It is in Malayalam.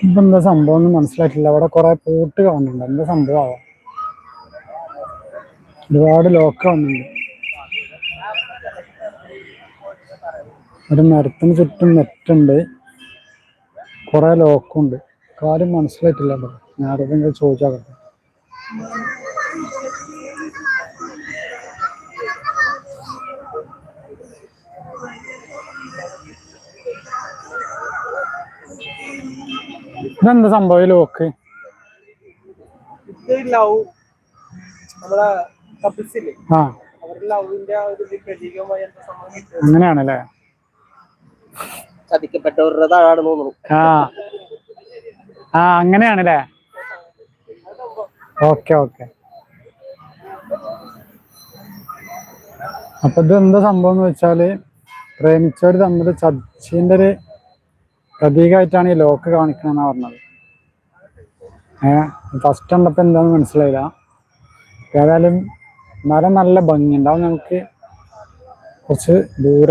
ഇതെന്താ സംഭവം ഒന്നും മനസ്സിലായിട്ടില്ല. അവിടെ കുറെ പൂട്ട് കാണുന്നുണ്ട്. എന്താ സംഭവം? ഒരുപാട് ലോക്ക് കാണുന്നുണ്ട്. ഒരു മരത്തിന് ചുറ്റും നെറ്റുണ്ട്, കുറെ ലോക്കുണ്ട്. കാര്യം മനസ്സിലായിട്ടില്ല. ഞാൻ ആരോടെങ്കിലും ചോദിച്ചാൽ ഇതെന്താ സംഭവം ലോക്ക്? അങ്ങനെയാണല്ലേ? ചതിക്കപ്പെട്ടവരുടെ താഴാണ് തോന്നുന്നു. അങ്ങനെയാണല്ലേ? Okay okay. അപ്പൊ ഇത് എന്താ സംഭവം എന്ന് വെച്ചാല്, പ്രേമിച്ചവര് തമ്മിൽ ചതിച്ചതിന്റെ ഒരു പ്രതീകമായിട്ടാണ് ഈ ലോക്ക് കാണിക്കണമെന്നാ പറഞ്ഞത്. ഫസ്റ്റ് കണ്ടപ്പോ എന്താന്ന് മനസ്സിലായില്ല. ഏതായാലും മരം നല്ല ഭംഗിയുണ്ടാവും. നമുക്ക് കുറച്ച് ദൂരെ